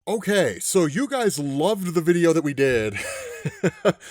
Okay, so you guys loved the video that we did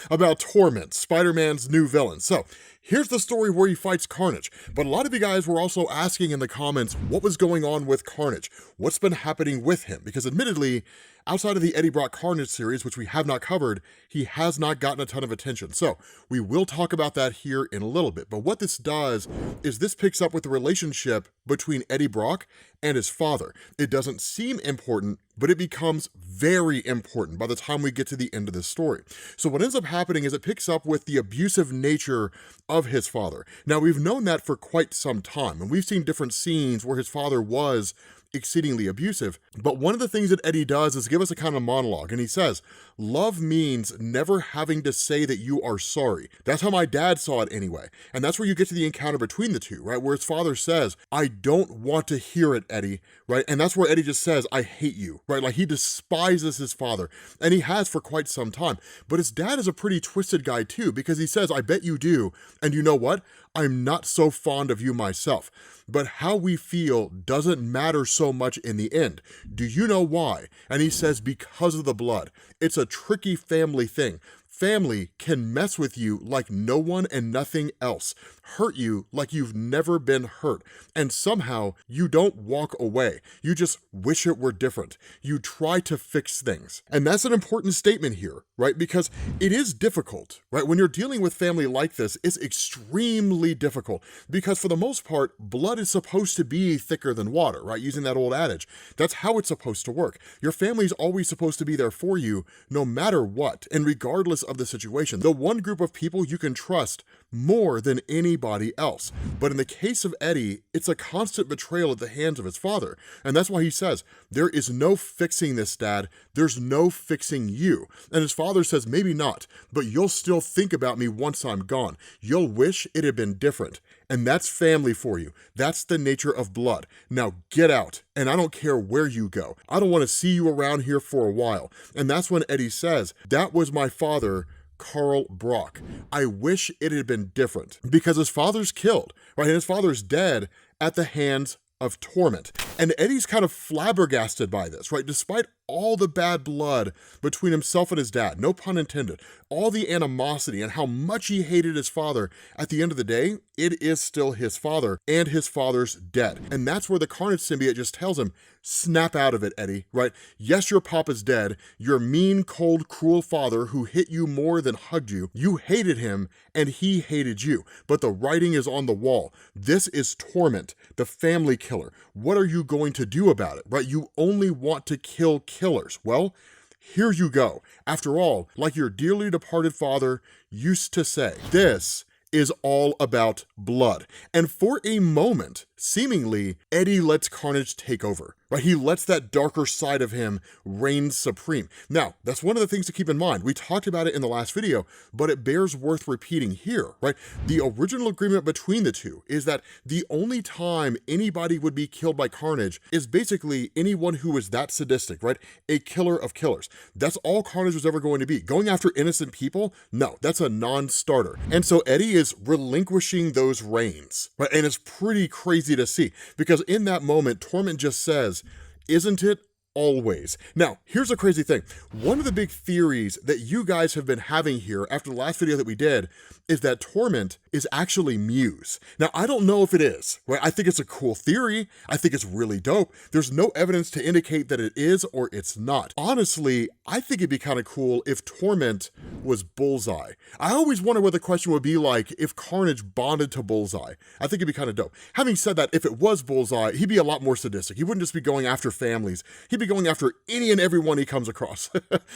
about Torment, Spider-Man's new villain. So here's the story where he fights Carnage. But a lot of you guys were also asking in the comments what was going on with Carnage. What's been happening with him? Because admittedly, outside of the Eddie Brock Carnage series, which we have not covered, he has not gotten a ton of attention. So we will talk about that here in a little bit. But what this does is this picks up with the relationship between Eddie Brock and his father. It doesn't seem important, but it becomes very important by the time we get to the end of this story. So what ends up happening is it picks up with the abusive nature of his father. Now, we've known that for quite some time, and we've seen different scenes where his father was exceedingly abusive. But one of the things that Eddie does is give us a kind of monologue, and he says, love means never having to say that you are sorry. That's how my dad saw it anyway. And that's where you get to the encounter between the two, right? Where his father says, I don't want to hear it, Eddie, right? And that's where Eddie just says, I hate you, right? Like he despises his father, and he has for quite some time. But his dad is a pretty twisted guy too, because he says, I bet you do. And you know what? I'm not so fond of you myself. But how we feel doesn't matter so much in the end. Do you know why? And he says, because of the blood. It's a tricky family thing. Family can mess with you like no one and nothing else, hurt you like you've never been hurt, and somehow you don't walk away. You just wish it were different. You try to fix things. And that's an important statement here, right? Because it is difficult, right? When you're dealing with family like this, it's extremely difficult because for the most part, blood is supposed to be thicker than water, right? Using that old adage. That's how it's supposed to work. Your family's always supposed to be there for you no matter what, and regardless of the situation. The one group of people you can trust more than anybody else. But in the case of Eddie, it's a constant betrayal at the hands of his father. And that's why he says, there is no fixing this, Dad. There's no fixing you. And his father says, maybe not, but you'll still think about me once I'm gone. You'll wish it had been different. And that's family for you. That's the nature of blood. Now get out, and I don't care where you go. I don't want to see you around here for a while. And that's when Eddie says, that was my father, Carl Brock. I wish it had been different because his father's killed, right? And his father's dead at the hands of Torment. And Eddie's kind of flabbergasted by this, right? Despite all the bad blood between himself and his dad, no pun intended, all the animosity and how much he hated his father, at the end of the day, it is still his father, and his father's dead. And that's where the Carnage symbiote just tells him, snap out of it, Eddie, right? Yes, your papa's dead. Your mean, cold, cruel father who hit you more than hugged you. You hated him, and he hated you. But the writing is on the wall. This is Torment, the family killer. What are you going to do about it, right? You only want to kill killers. Well, here you go. After all, like your dearly departed father used to say, this is all about blood. And for a moment, seemingly, Eddie lets Carnage take over, right? He lets that darker side of him reign supreme. Now, that's one of the things to keep in mind. We talked about it in the last video, but it bears worth repeating here, right? The original agreement between the two is that the only time anybody would be killed by Carnage is basically anyone who is that sadistic, right? A killer of killers. That's all Carnage was ever going to be. Going after innocent people? No, that's a non-starter. And so Eddie is relinquishing those reins, right? And it's pretty crazy to see, because in that moment, Torment just says, isn't it always? Now, here's a crazy thing. One of the big theories that you guys have been having here after the last video that we did is that Torment is actually Muse. Now, I don't know if it is, right? I think it's a cool theory. I think it's really dope. There's no evidence to indicate that it is or it's not. Honestly, I think it'd be kind of cool if Torment was Bullseye. I always wonder what the question would be like if Carnage bonded to Bullseye. I think it'd be kind of dope. Having said that, if it was Bullseye, he'd be a lot more sadistic. He wouldn't just be going after families. He'd be going after any and everyone he comes across.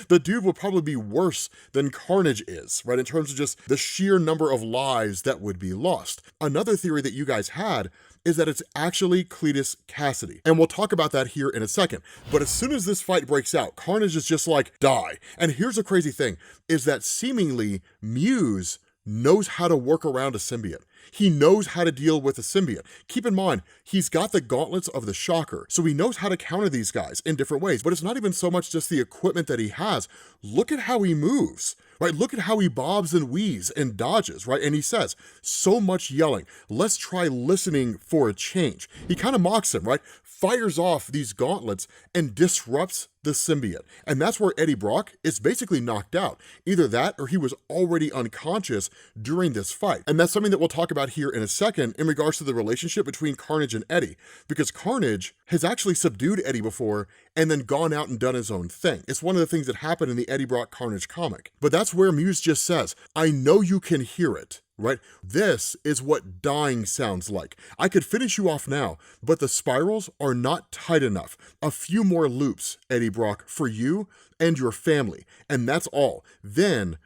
The dude would probably be worse than Carnage is, right? In terms of just the sheer number of lives that would be lost. Another theory that you guys had is that it's actually Cletus Cassidy. And we'll talk about that here in a second. But as soon as this fight breaks out, Carnage is just like, die. And here's the crazy thing, is that seemingly Muse knows how to work around a symbiote. He knows how to deal with a symbiote. Keep in mind, he's got the gauntlets of the Shocker, so he knows how to counter these guys in different ways, but it's not even so much just the equipment that he has. Look at how he moves, right? Look at how he bobs and weaves and dodges, right? And he says, so much yelling, let's try listening for a change. He kind of mocks him, right? Fires off these gauntlets and disrupts the symbiote. And that's where Eddie Brock is basically knocked out. Either that or he was already unconscious during this fight. And that's something that we'll talk about here in a second in regards to the relationship between Carnage and Eddie, because Carnage has actually subdued Eddie before and then gone out and done his own thing. It's one of the things that happened in the Eddie Brock Carnage comic. But that's where Muse just says, I know you can hear it. Right? This is what dying sounds like. I could finish you off now, but the spirals are not tight enough. A few more loops, Eddie Brock, for you and your family, and that's all. Then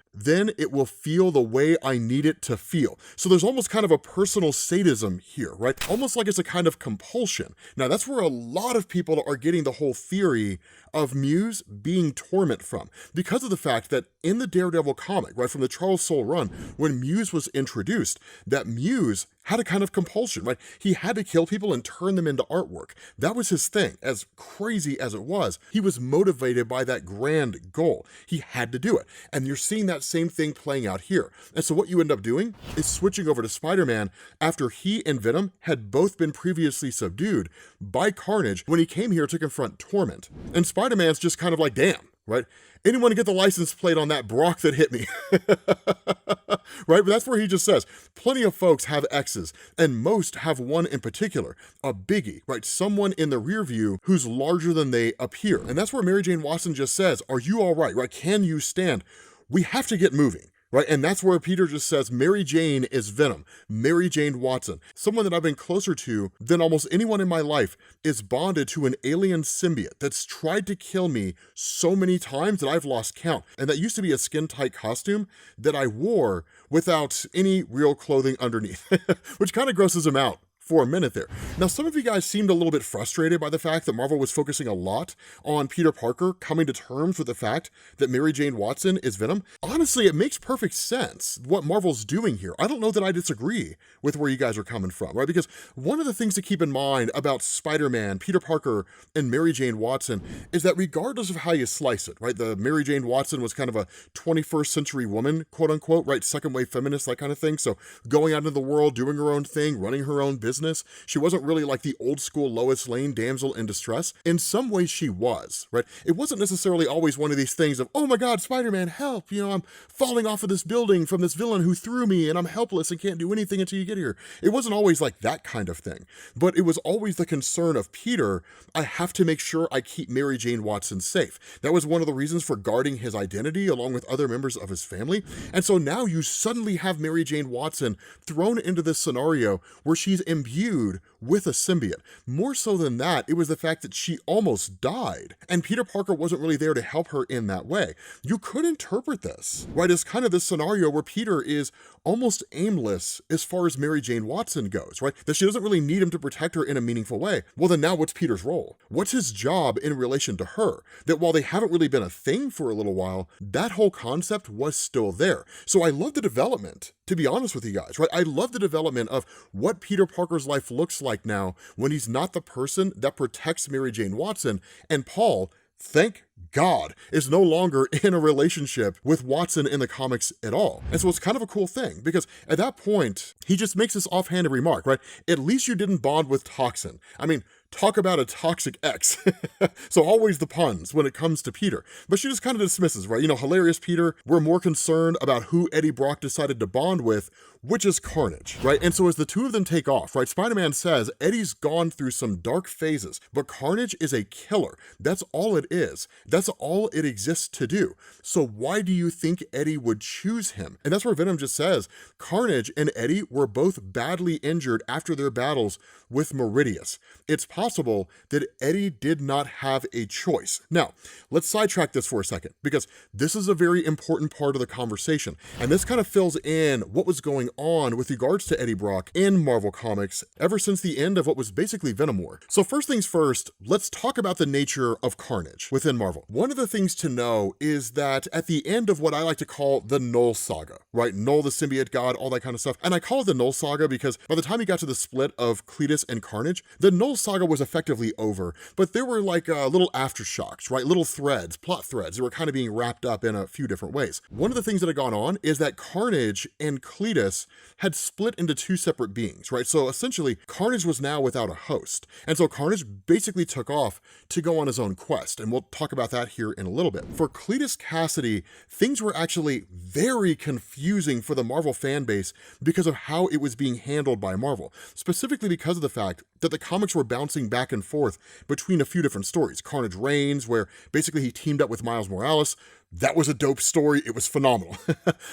it will feel the way I need it to feel. So there's almost kind of a personal sadism here, right? Almost like it's a kind of compulsion. Now that's where a lot of people are getting the whole theory of Muse being Torment from, because of the fact that in the Daredevil comic, right, from the Charles Soule run, when Muse was introduced, that Muse had a kind of compulsion, right? He had to kill people and turn them into artwork. That was his thing. As crazy as it was, he was motivated by that grand goal. He had to do it. And you're seeing that same thing playing out here. And so what you end up doing is switching over to Spider-Man after he and Venom had both been previously subdued by Carnage when he came here to confront Torment. And Spider-Man's just kind of like, damn, right? Anyone to get the license plate on that Brock that hit me? Right? But that's where he just says, plenty of folks have X's, and most have one in particular, a biggie, right? Someone in the rear view who's larger than they appear. And that's where Mary Jane Watson just says, are you all right, right? Can you stand? We have to get moving. Right? And that's where Peter just says, Mary Jane is Venom. Mary Jane Watson, someone that I've been closer to than almost anyone in my life, is bonded to an alien symbiote that's tried to kill me so many times that I've lost count. And that used to be a skin-tight costume that I wore without any real clothing underneath, which kind of grosses him out for a minute there. Now, some of you guys seemed a little bit frustrated by the fact that Marvel was focusing a lot on Peter Parker coming to terms with the fact that Mary Jane Watson is Venom. Honestly, it makes perfect sense what Marvel's doing here. I don't know that I disagree with where you guys are coming from, right? Because one of the things to keep in mind about Spider-Man, Peter Parker, and Mary Jane Watson is that regardless of how you slice it, right? The Mary Jane Watson was kind of a 21st century woman, quote unquote, right? Second wave feminist, that kind of thing. So going out into the world, doing her own thing, running her own business. She wasn't really like the old school Lois Lane damsel in distress. In some ways she was, right? It wasn't necessarily always one of these things of, oh my God, Spider-Man, help, you know, I'm falling off of this building from this villain who threw me and I'm helpless and can't do anything until you get here. It wasn't always like that kind of thing, but it was always the concern of Peter, I have to make sure I keep Mary Jane Watson safe. That was one of the reasons for guarding his identity along with other members of his family. And so now you suddenly have Mary Jane Watson thrown into this scenario where she's imbued with a symbiote. More so than that, it was the fact that she almost died, and Peter Parker wasn't really there to help her in that way. You could interpret this, right, as kind of this scenario where Peter is almost aimless as far as Mary Jane Watson goes, right? That she doesn't really need him to protect her in a meaningful way. Well, then now what's Peter's role? What's his job in relation to her? That while they haven't really been a thing for a little while, that whole concept was still there. So I love the development, to be honest with you guys, right? I love the development of what Peter Parker's life looks like now when he's not the person that protects Mary Jane Watson, and Paul, thank God, is no longer in a relationship with Watson in the comics at all. And so it's kind of a cool thing, because at that point, he just makes this offhanded remark, right? At least you didn't bond with Toxin. I mean, talk about a toxic ex. So always the puns when it comes to Peter. But she just kind of dismisses, right? You know, hilarious Peter, we're more concerned about who Eddie Brock decided to bond with, which is Carnage, right? And so as the two of them take off, right, Spider-Man says Eddie's gone through some dark phases, but Carnage is a killer. That's all it is. That's all it exists to do. So why do you think Eddie would choose him? And that's where Venom just says, Carnage and Eddie were both badly injured after their battles with Meridius. It's possible possible that Eddie did not have a choice. Now, let's sidetrack this for a second, because this is a very important part of the conversation, and this kind of fills in what was going on with regards to Eddie Brock in Marvel Comics ever since the end of what was basically Venom War. So first things first, let's talk about the nature of Carnage within Marvel. One of the things to know is that at the end of what I like to call the Null Saga, right? Null the symbiote god, all that kind of stuff. And I call it the Null Saga because by the time you got to the split of Cletus and Carnage, the Null Saga was effectively over, but there were like little aftershocks, right? Little threads, plot threads that were kind of being wrapped up in a few different ways. One of the things that had gone on is that Carnage and Cletus had split into two separate beings, right? So essentially, Carnage was now without a host. And so Carnage basically took off to go on his own quest, and we'll talk about that here in a little bit. For Cletus Cassidy, things were actually very confusing for the Marvel fan base because of how it was being handled by Marvel, specifically because of the fact that the comics were bouncing back and forth between a few different stories. Carnage Reigns, where basically he teamed up with Miles Morales. That was a dope story. It was phenomenal.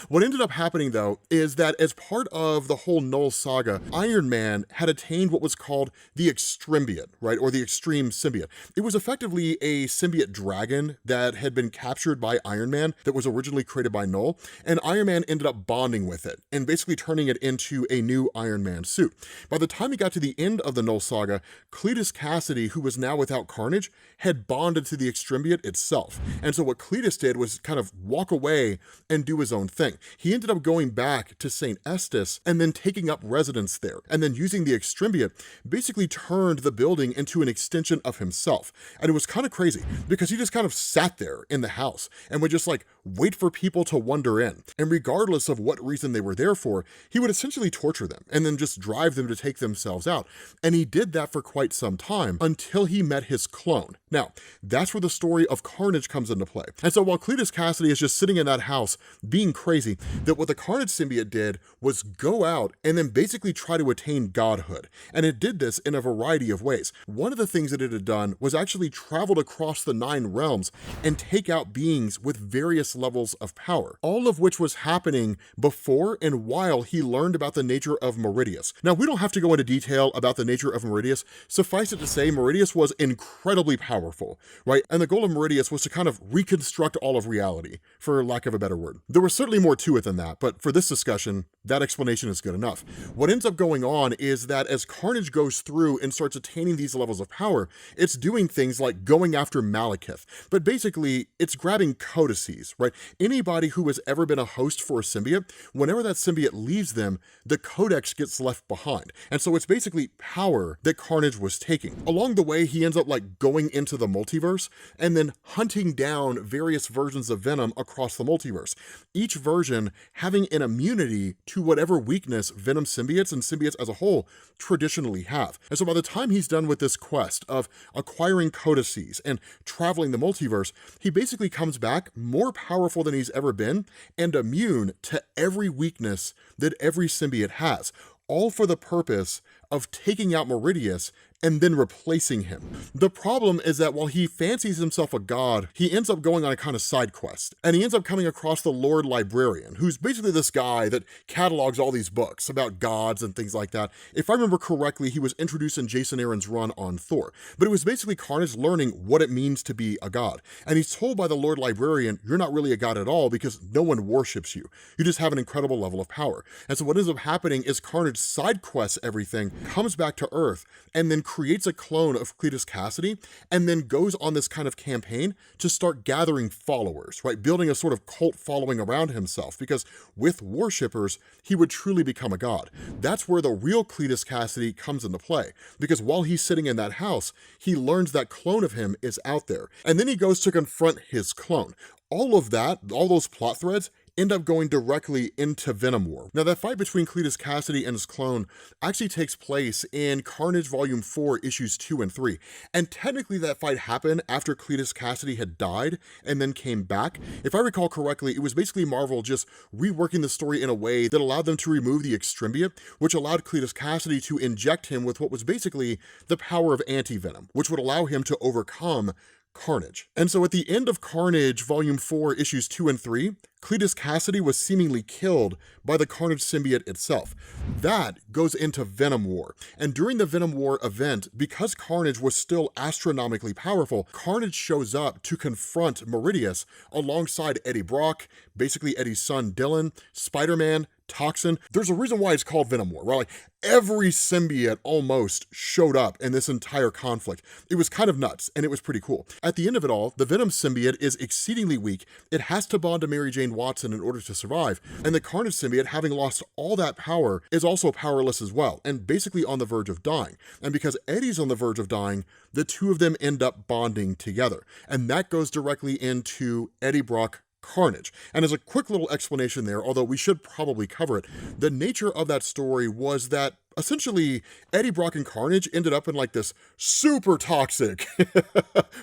What ended up happening, though, is that as part of the whole Null Saga, Iron Man had attained what was called the Extrembiate, right? Or the Extreme Symbiote. It was effectively a symbiote dragon that had been captured by Iron Man that was originally created by Null, and Iron Man ended up bonding with it and basically turning it into a new Iron Man suit. By the time he got to the end of the Null Saga, Cletus Cassidy, who was now without Carnage, had bonded to the Extrembiate itself. And so what Cletus did was kind of walk away and do his own thing. He ended up going back to St. Estes and then taking up residence there, and then using the Extrembiate, basically turned the building into an extension of himself. And it was kind of crazy because he just kind of sat there in the house and would just like wait for people to wander in. And regardless of what reason they were there for, he would essentially torture them and then just drive them to take themselves out. And he did that for quite some time until he met his clone. Now, that's where the story of Carnage comes into play. And so while Cletus Cassidy is just sitting in that house being crazy, that what the Carnage symbiote did was go out and then basically try to attain godhood. And it did this in a variety of ways. One of the things that it had done was actually traveled across the 9 realms and take out beings with various levels of power, all of which was happening before and while he learned about the nature of Meridius. Now, we don't have to go into detail about the nature of Meridius. Suffice it to say, Meridius was incredibly powerful, right? And the goal of Meridius was to kind of reconstruct all of reality, for lack of a better word. There was certainly more to it than that, but for this discussion, that explanation is good enough. What ends up going on is that as Carnage goes through and starts attaining these levels of power, it's doing things like going after Malekith, but basically it's grabbing codices, right? Anybody who has ever been a host for a symbiote, whenever that symbiote leaves them, the codex gets left behind. And so it's basically power that Carnage was taking. Along the way, he ends up like going into the multiverse and then hunting down various versions of Venom across the multiverse, each version having an immunity to whatever weakness Venom symbiotes and symbiotes as a whole traditionally have. And so by the time he's done with this quest of acquiring codices and traveling the multiverse, he basically comes back more powerful than he's ever been and immune to every weakness that every symbiote has, all for the purpose of taking out Meridius and then replacing him. The problem is that while he fancies himself a god, he ends up going on a kind of side quest, and he ends up coming across the Lord Librarian, who's basically this guy that catalogs all these books about gods and things like that. If I remember correctly, he was introduced in Jason Aaron's run on Thor, but it was basically Carnage learning what it means to be a god. And he's told by the Lord Librarian, you're not really a god at all because no one worships you. You just have an incredible level of power. And so what ends up happening is Carnage side quests everything, comes back to Earth, and then creates a clone of Cletus Cassidy, and then goes on this kind of campaign to start gathering followers, right? Building a sort of cult following around himself, because with worshippers, he would truly become a god. That's where the real Cletus Cassidy comes into play, because while he's sitting in that house, he learns that clone of him is out there, and then he goes to confront his clone. All of that, all those plot threads, end up going directly into Venom War. Now, that fight between Cletus Cassidy and his clone actually takes place in Carnage Volume 4, Issues 2 and 3. And technically that fight happened after Cletus Cassidy had died and then came back. If I recall correctly, it was basically Marvel just reworking the story in a way that allowed them to remove the Extrembiate, which allowed Cletus Cassidy to inject him with what was basically the power of anti-venom, which would allow him to overcome Carnage. And so at the end of Carnage Volume 4, Issues 2 and 3, Cletus Cassidy was seemingly killed by the Carnage symbiote itself. That goes into Venom War. And during the Venom War event, because Carnage was still astronomically powerful, Carnage shows up to confront Meridius alongside Eddie Brock, basically Eddie's son Dylan, Spider-Man, Toxin. There's a reason why it's called Venom War, right? Like every symbiote almost showed up in this entire conflict. It was kind of nuts, and it was pretty cool. At the end of it all, the Venom symbiote is exceedingly weak. It has to bond to Mary Jane Watson in order to survive, and the Carnage symbiote, having lost all that power, is also powerless as well, and basically on the verge of dying. And because Eddie's on the verge of dying, the two of them end up bonding together, and that goes directly into Eddie Brock Carnage. And as a quick little explanation there, although we should probably cover it, the nature of that story was that essentially Eddie Brock and Carnage ended up in like this super toxic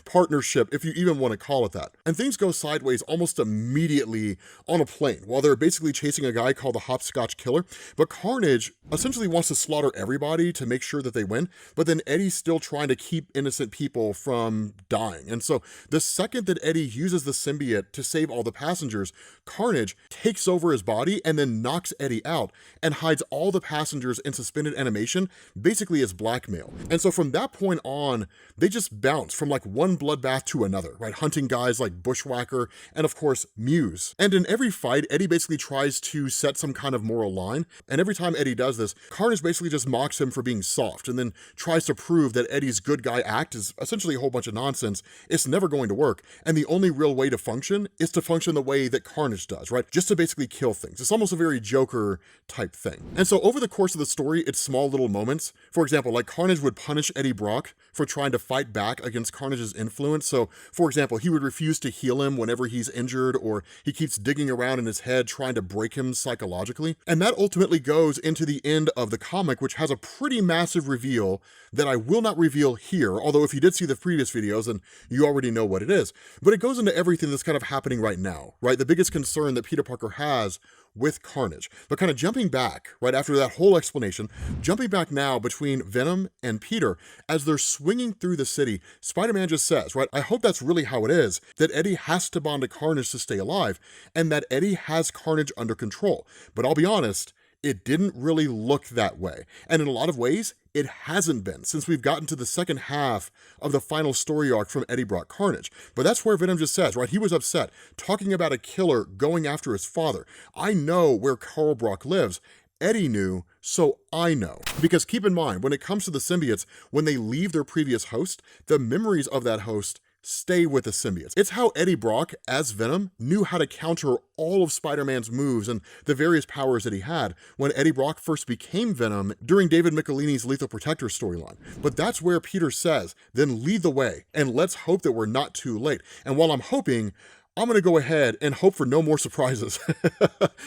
partnership, if you even want to call it that. And things go sideways almost immediately on a plane while they're basically chasing a guy called the Hopscotch Killer. But Carnage essentially wants to slaughter everybody to make sure that they win, but then Eddie's still trying to keep innocent people from dying. And so the second that Eddie uses the symbiote to save all the passengers, Carnage takes over his body and then knocks Eddie out and hides all the passengers in suspended animation, basically as blackmail. And so from that point on, they just bounce from like one bloodbath to another, right? Hunting guys like Bushwhacker and of course Muse. And in every fight, Eddie basically tries to set some kind of moral line. And every time Eddie does this, Carnage basically just mocks him for being soft and then tries to prove that Eddie's good guy act is essentially a whole bunch of nonsense. It's never going to work. And the only real way to function is to function the way that Carnage does, right? Just to basically kill things. It's almost a very Joker type thing. And so over the course of the story, it's small little moments. For example, like Carnage would punish Eddie Brock for trying to fight back against Carnage's influence. So for example, he would refuse to heal him whenever he's injured, or he keeps digging around in his head trying to break him psychologically. And that ultimately goes into the end of the comic, which has a pretty massive reveal that I will not reveal here, although if you did see the previous videos, then you already know what it is. But it goes into everything that's kind of happening right now, right? The biggest concern that Peter Parker has with Carnage. But kind of jumping back, right after that whole explanation, jumping back now between Venom and Peter, as they're swinging through the city, Spider-Man just says, right, I hope that's really how it is, that Eddie has to bond to Carnage to stay alive, and that Eddie has Carnage under control. But I'll be honest, it didn't really look that way. And in a lot of ways, it hasn't been since we've gotten to the second half of the final story arc from Eddie Brock Carnage. But that's where Venom just says, right, he was upset, talking about a killer going after his father. I know where Carl Brock lives. Eddie knew, so I know. Because keep in mind, when it comes to the symbiotes, when they leave their previous host, the memories of that host stay with the symbiotes. It's how Eddie Brock, as Venom, knew how to counter all of Spider-Man's moves and the various powers that he had when Eddie Brock first became Venom during David Michelini's Lethal Protector storyline. But that's where Peter says, then lead the way, and let's hope that we're not too late. And while I'm hoping, I'm gonna go ahead and hope for no more surprises.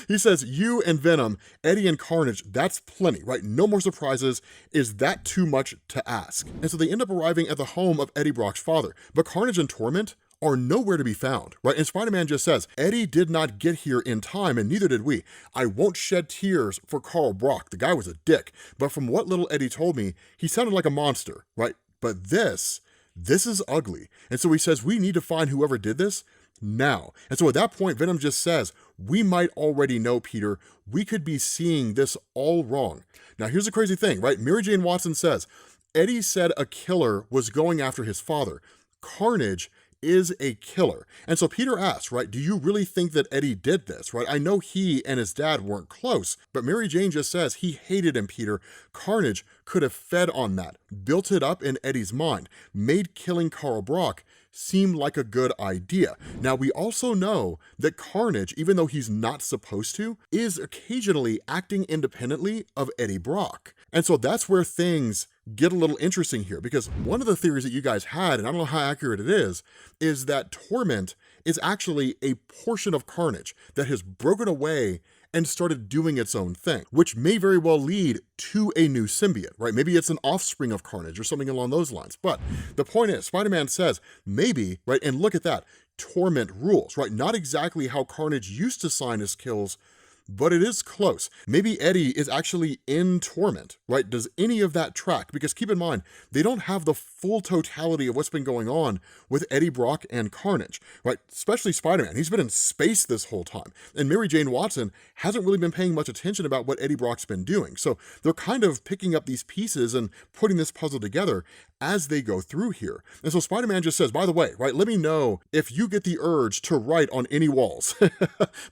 He says, you and Venom, Eddie and Carnage, that's plenty, right? No more surprises. Is that too much to ask? And so they end up arriving at the home of Eddie Brock's father, but Carnage and Torment are nowhere to be found, right? And Spider-Man just says, Eddie did not get here in time, and neither did we. I won't shed tears for Carl Brock. The guy was a dick. But from what little Eddie told me, he sounded like a monster, right? But this is ugly. And so he says, we need to find whoever did this now. And so at that point, Venom just says, we might already know, Peter. We could be seeing this all wrong. Now, here's the crazy thing, right? Mary Jane Watson says, Eddie said a killer was going after his father. Carnage is a killer. And so Peter asks, right, do you really think that Eddie did this, right? I know he and his dad weren't close, but Mary Jane just says he hated him, Peter. Carnage could have fed on that, built it up in Eddie's mind, made killing Carl Brock seem like a good idea. Now, we also know that Carnage, even though he's not supposed to, is occasionally acting independently of Eddie Brock. And so that's where things get a little interesting here, because one of the theories that you guys had, and I don't know how accurate it is that Torment is actually a portion of Carnage that has broken away and started doing its own thing, which may very well lead to a new symbiote, right? Maybe it's an offspring of Carnage or something along those lines. But the point is, Spider-Man says, maybe, right? And look at that, Torment rules, right? Not exactly how Carnage used to sign his kills, but it is close. Maybe Eddie is actually in Torment, right? Does any of that track? Because keep in mind, they don't have the full totality of what's been going on with Eddie Brock and Carnage, right? Especially Spider-Man. He's been in space this whole time. And Mary Jane Watson hasn't really been paying much attention about what Eddie Brock's been doing. So they're kind of picking up these pieces and putting this puzzle together as they go through here. And so Spider-Man just says, by the way, right, let me know if you get the urge to write on any walls.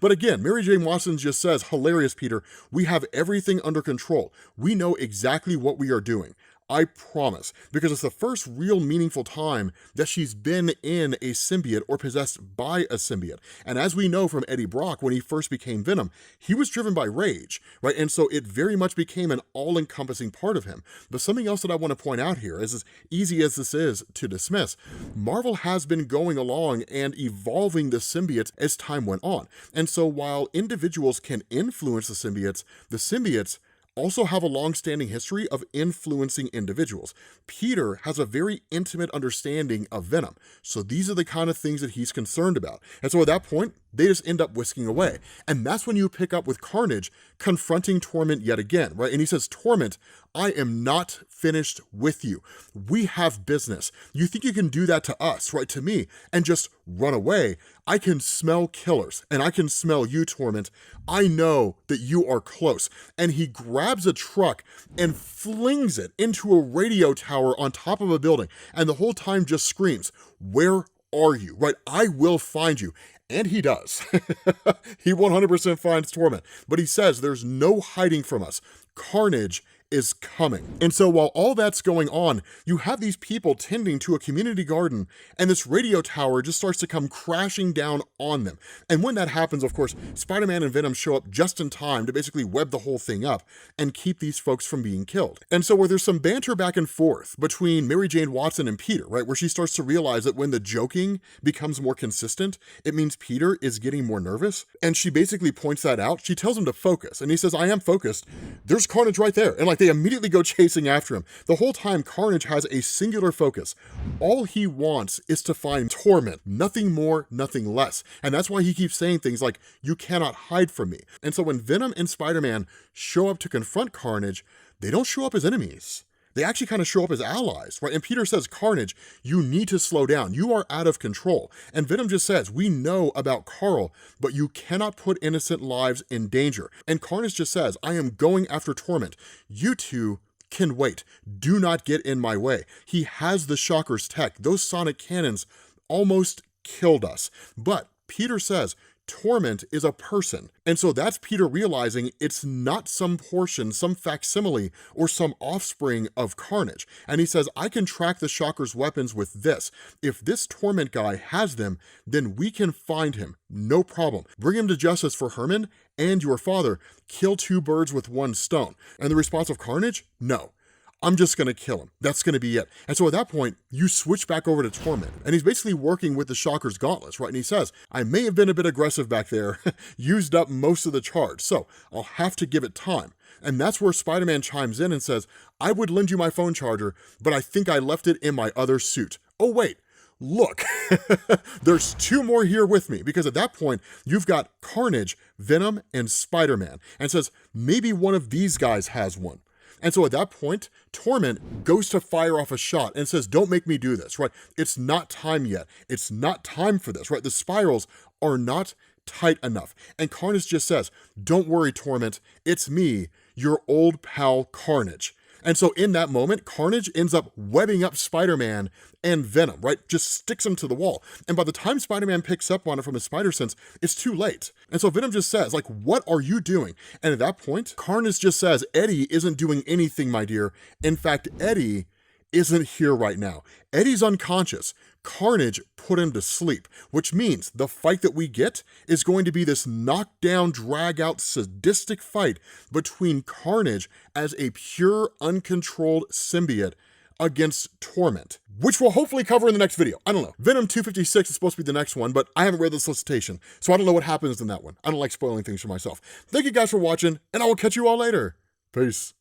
But again, Mary Jane Watson just says, hilarious, Peter, we have everything under control. We know exactly what we are doing. I promise, because it's the first real meaningful time that she's been in a symbiote or possessed by a symbiote. And as we know from Eddie Brock, when he first became Venom, he was driven by rage, right? And so it very much became an all-encompassing part of him. But something else that I want to point out here is, as easy as this is to dismiss, Marvel has been going along and evolving the symbiotes as time went on. And so while individuals can influence the symbiotes also have a long-standing history of influencing individuals. Peter has a very intimate understanding of Venom, so these are the kind of things that he's concerned about. And so at that point, they just end up whisking away. And that's when you pick up with Carnage confronting Torment yet again, right? And he says, Torment, I am not finished with you. We have business. You think you can do that to us, right, to me, and just run away? I can smell killers, and I can smell you, Torment. I know that you are close. And he grabs a truck and flings it into a radio tower on top of a building, and the whole time just screams, where are you, right? I will find you. And he does. He 100% finds Torment, but he says there's no hiding from us. Carnage is coming. And so while all that's going on, you have these people tending to a community garden, and this radio tower just starts to come crashing down on them. And when that happens, of course, Spider-Man and Venom show up just in time to basically web the whole thing up and keep these folks from being killed. And so where there's some banter back and forth between Mary Jane Watson and Peter, right, where she starts to realize that when the joking becomes more consistent, it means Peter is getting more nervous, and she basically points that out. She tells him to focus, and he says, I am focused. There's Carnage right there. And like, they immediately go chasing after him. The whole time, Carnage has a singular focus. All he wants is to find Torment, nothing more, nothing less. And that's why he keeps saying things like, you cannot hide from me. And so when Venom and Spider-Man show up to confront Carnage, they don't show up as enemies. They actually kind of show up as allies, right? And Peter says, Carnage, you need to slow down. You are out of control. And Venom just says, we know about Carl, but you cannot put innocent lives in danger. And Carnage just says, I am going after Torment. You two can wait. Do not get in my way. He has the Shocker's tech. Those sonic cannons almost killed us. But Peter says, Torment is a person. And so that's Peter realizing it's not some portion, some facsimile, or some offspring of Carnage. And he says, I can track the Shocker's weapons with this. If this Torment guy has them, then we can find him. No problem. Bring him to justice for Herman and your father. Kill two birds with one stone. And the response of Carnage? No. I'm just gonna kill him. That's gonna be it. And so at that point, you switch back over to Torment, and he's basically working with the Shocker's gauntlets, right? And he says, I may have been a bit aggressive back there, used up most of the charge, so I'll have to give it time. And that's where Spider-Man chimes in and says, I would lend you my phone charger, but I think I left it in my other suit. Oh wait, look, there's two more here with me, because at that point, you've got Carnage, Venom, and Spider-Man, and says, maybe one of these guys has one. And so at that point, Torment goes to fire off a shot and says, don't make me do this, right? It's not time yet. It's not time for this, right? The spirals are not tight enough. And Carnage just says, don't worry, Torment. It's me, your old pal Carnage. And so in that moment, Carnage ends up webbing up Spider-Man and Venom, right? Just sticks him to the wall. And by the time Spider-Man picks up on it from his spider sense, it's too late. And so Venom just says, like, what are you doing? And at that point, Carnage just says, Eddie isn't doing anything, my dear. In fact, Eddie isn't here right now. Eddie's unconscious. Carnage put him to sleep, which means the fight that we get is going to be this knockdown, drag-out, sadistic fight between Carnage as a pure, uncontrolled symbiote against Torment, which we'll hopefully cover in the next video. I don't know. Venom 256 is supposed to be the next one, but I haven't read the solicitation, so I don't know what happens in that one. I don't like spoiling things for myself. Thank you guys for watching, and I will catch you all later. Peace.